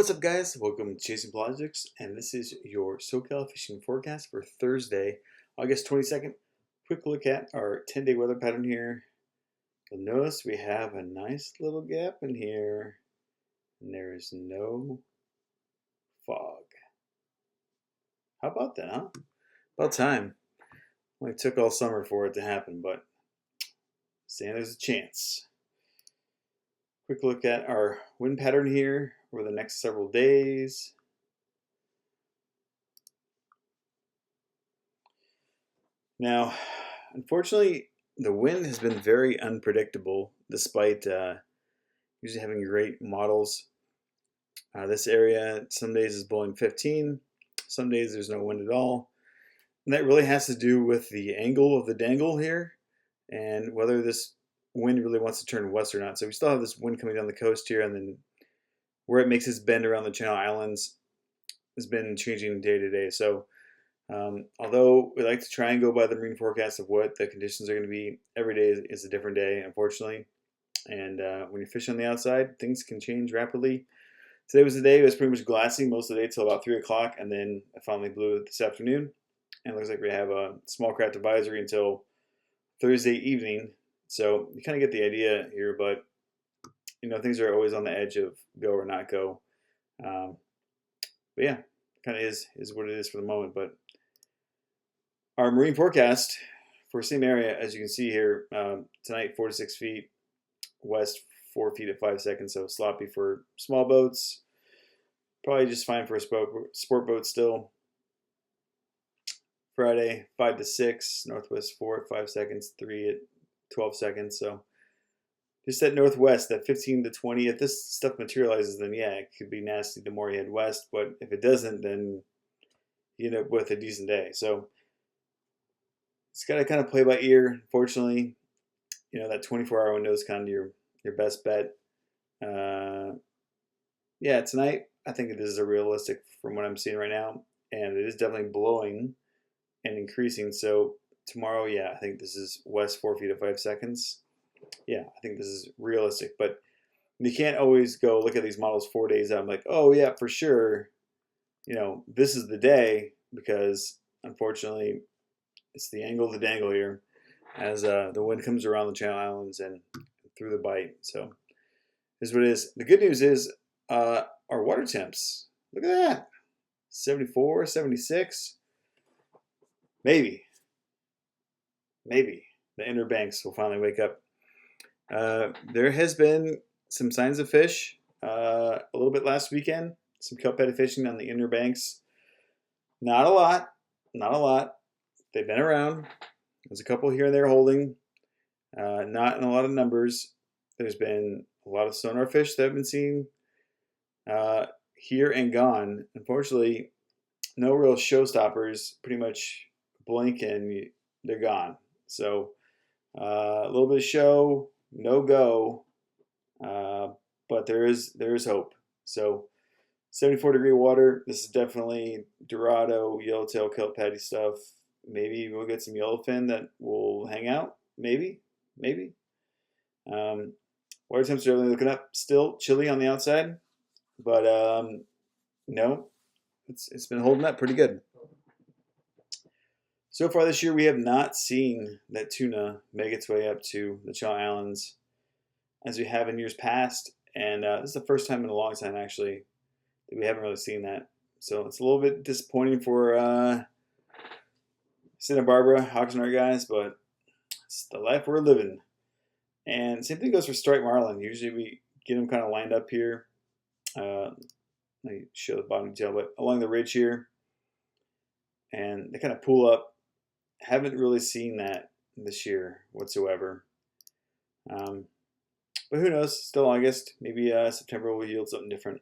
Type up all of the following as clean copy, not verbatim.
What's up, guys? Welcome to Chasing Projects, and this is your SoCal fishing forecast for Thursday, August 22nd. Quick look at our 10-day weather pattern here. You'll notice we have a nice little gap in here, and there is no fog. How about that, huh? About time. Only took all summer for it to happen, but saying there's a chance. Quick look at our wind pattern here over the next several days. Now, unfortunately, the wind has been very unpredictable despite usually having great models. This area some days is blowing 15, some days there's no wind at all. And that really has to do with the angle of the dangle here and whether this wind really wants to turn west or not. So we still have this wind coming down the coast here, and then where it makes its bend around the Channel Islands has been changing day to day. So although we like to try and go by the marine forecast of what the conditions are going to be, every day is a different day, unfortunately. And when you fish on the outside, things can change rapidly. Today was the day. It was pretty much glassy most of the day till about 3 o'clock, and then it finally blew this afternoon. And it looks like we have a small craft advisory until Thursday evening. So you kind of get the idea here, but you know, things are always on the edge of go or not go. But yeah, kind of is what it is for the moment. But our marine forecast for same area, as you can see here, tonight 4 to 6 feet, west 4 feet at 5 seconds, so sloppy for small boats. Probably just fine for a sport boat still. Friday 5 to 6, northwest 4 at 5 seconds, 3 at 12 seconds. So just that northwest, that 15 to 20. If this stuff materializes, then yeah, it could be nasty the more you head west. But if it doesn't, then you end up with a decent day. So it's got to kind of play by ear. Unfortunately, you know, that 24-hour window is kind of your best bet. Yeah, tonight I think it is a realistic from what I'm seeing right now, and it is definitely blowing and increasing. So tomorrow, yeah, I think this is west 4 feet at 5 seconds. Yeah, I think this is realistic, but you can't always go look at these models 4 days out. I'm like, oh yeah, for sure, you know, this is the day, because unfortunately it's the angle of the dangle here as the wind comes around the Channel Islands and through the bight. So here's what it is. The good news is our water temps, look at that, 74, 76. Maybe the inner banks will finally wake up. There has been some signs of fish a little bit last weekend. Some kelp-headed fishing on the inner banks. Not a lot. They've been around. There's a couple here and there holding. Not in a lot of numbers. There's been a lot of sonar fish that have been seen here and gone. Unfortunately, no real showstoppers. Pretty much blink and they're gone. So a little bit of show, no go, but there is hope. So 74-degree water. This is definitely Dorado, yellowtail, kelp patty stuff. Maybe we'll get some yellowfin that will hang out. Maybe. Water temps are really looking up. Still chilly on the outside, but no, it's been holding up pretty good. So far this year, we have not seen that tuna make its way up to the Channel Islands as we have in years past. And this is the first time in a long time, actually, that we haven't really seen that. So it's a little bit disappointing for Santa Barbara, Oxnard guys, but it's the life we're living. And same thing goes for striped marlin. Usually we get them kind of lined up here. Let me show the bottom detail, but along the ridge here. And they kind of pull up. Haven't really seen that this year whatsoever. But who knows? Still August. Maybe September will yield something different.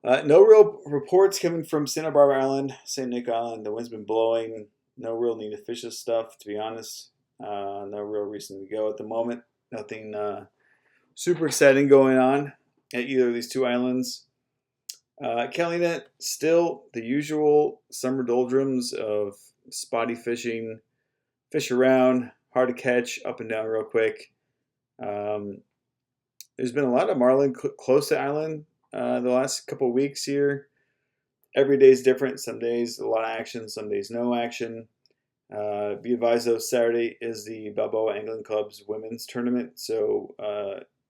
No real reports coming from Santa Barbara Island, St. Nick Island. The wind's been blowing. No real need to fish this stuff, to be honest. No real reason to go at the moment. Nothing super exciting going on at either of these two islands. Catalina, still the usual summer doldrums of spotty fishing, fish around, hard to catch, up and down real quick. There's been a lot of marlin close to island the last couple of weeks here. Every day is different. Some days a lot of action, some days no action. Be advised though, Saturday is the Balboa Angling Club's women's tournament, so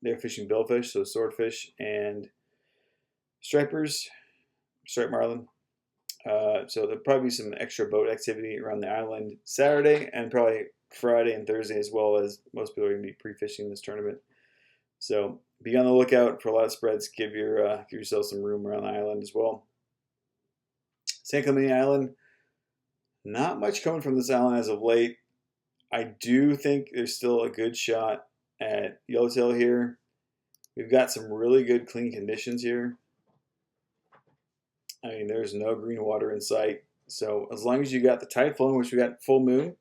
they're fishing billfish, so swordfish and striped marlin. So there'll probably be some extra boat activity around the island Saturday and probably Friday and Thursday, as well as most people are going to be pre-fishing this tournament. So be on the lookout for a lot of spreads. Give yourself some room around the island as well. San Clemente Island, not much coming from this island as of late. I do think there's still a good shot at yellowtail here. We've got some really good clean conditions here. I mean, there's no green water in sight. So as long as you got the tide flowing, which we got full moon,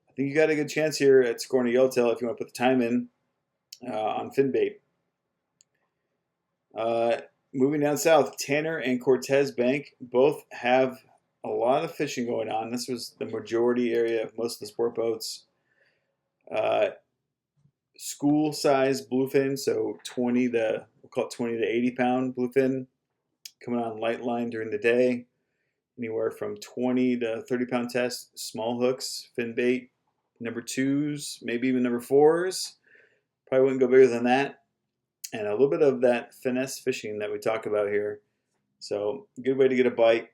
I think you got a good chance here at scoring a yellowtail if you want to put the time in on fin bait. Moving down south, Tanner and Cortez Bank both have a lot of fishing going on. This was the majority area of most of the sport boats. School size bluefin, so we'll call it 20 to 80 pound bluefin, coming on light line during the day. Anywhere from 20 to 30 pound test, small hooks, fin bait, number 2s, maybe even number 4s. Probably wouldn't go bigger than that. And a little bit of that finesse fishing that we talk about here. So good way to get a bite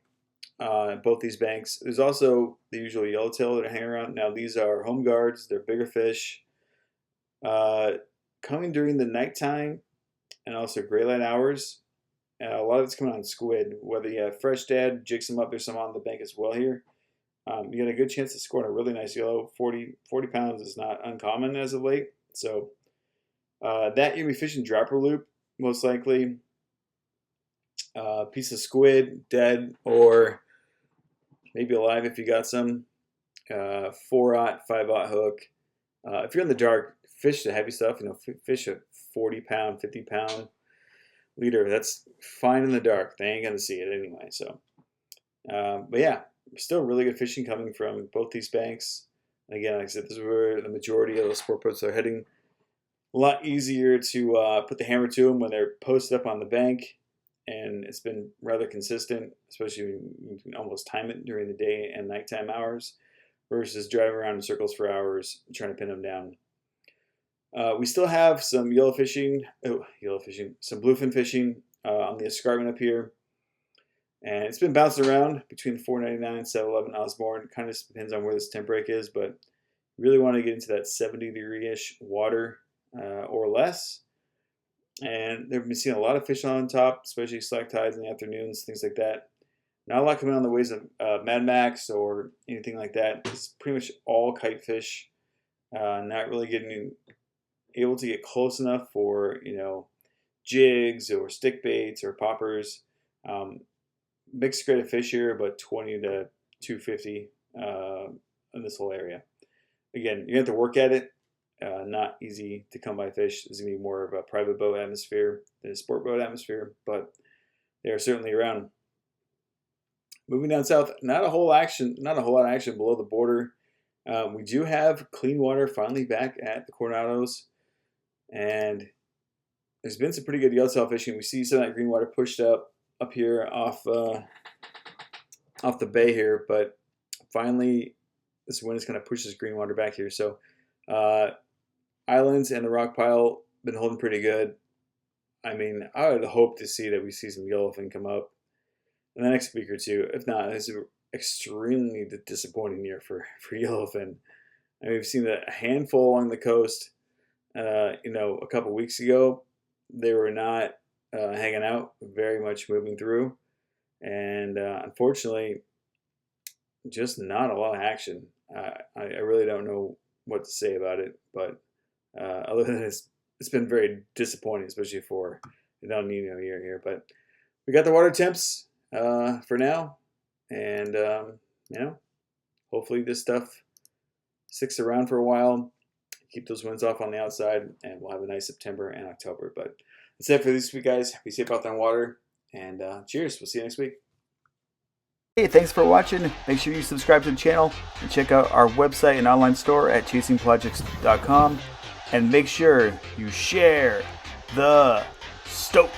at both these banks. There's also the usual yellowtail that are hanging around. Now these are home guards. They're bigger fish. Coming during the nighttime and also gray light hours. A lot of it's coming on squid. Whether you have fresh dad, jigs them up, there's some on the bank as well here. You got a good chance of scoring a really nice yellow. 40 pounds is not uncommon as of late. So that you'll be fishing dropper loop, most likely. Piece of squid, dead, or maybe alive if you got some. 4/0, 5/0 hook. If you're in the dark, fish the heavy stuff. Fish a 40 pound, 50 pound leader. That's fine in the dark. They ain't gonna see it anyway. So, but yeah, still really good fishing coming from both these banks. And again, like I said, this is where the majority of the sport boats are heading. A lot easier to put the hammer to them when they're posted up on the bank, and it's been rather consistent, especially when you can almost time it during the day and nighttime hours versus driving around in circles for hours trying to pin them down. We still have some some bluefin fishing on the escarpment up here, and it's been bouncing around between 499 and 711 Osborne. Kind of depends on where this temp break is, but you really want to get into that 70-degree-ish water or less. And they've been seeing a lot of fish on top, especially slack tides in the afternoons, things like that. Not a lot coming on the ways of Mad Max or anything like that. It's pretty much all kite fish. Not really able to get close enough for jigs or stick baits or poppers. Mixed grade of fish here, but 20 to 250 in this whole area. Again, you have to work at it. Not easy to come by fish. It's going to be more of a private boat atmosphere than a sport boat atmosphere, but they are certainly around. Moving down south, not a whole lot of action below the border. We do have clean water finally back at the Coronados, and there's been some pretty good yellowtail fishing. We see some of that green water pushed up here off the bay here, but finally this wind is kind of pushes green water back here. So islands and the rock pile been holding pretty good. I mean, I would hope to see that we see some yellowfin come up in the next week or two. If not, it's an extremely disappointing year for yellowfin. I mean, we've seen a handful along the coast. A couple weeks ago, they were not hanging out, very much moving through, and unfortunately, just not a lot of action. I really don't know what to say about it, but other than it's been very disappointing, especially for the El Nino year here. But we got the water temps for now, and hopefully this stuff sticks around for a while. Keep those winds off on the outside, and we'll have a nice September and October. But that's it for this week, guys. Be safe out there on water, and cheers. We'll see you next week. Hey, thanks for watching. Make sure you subscribe to the channel and check out our website and online store at chasingprojects.com. And make sure you share the stoke.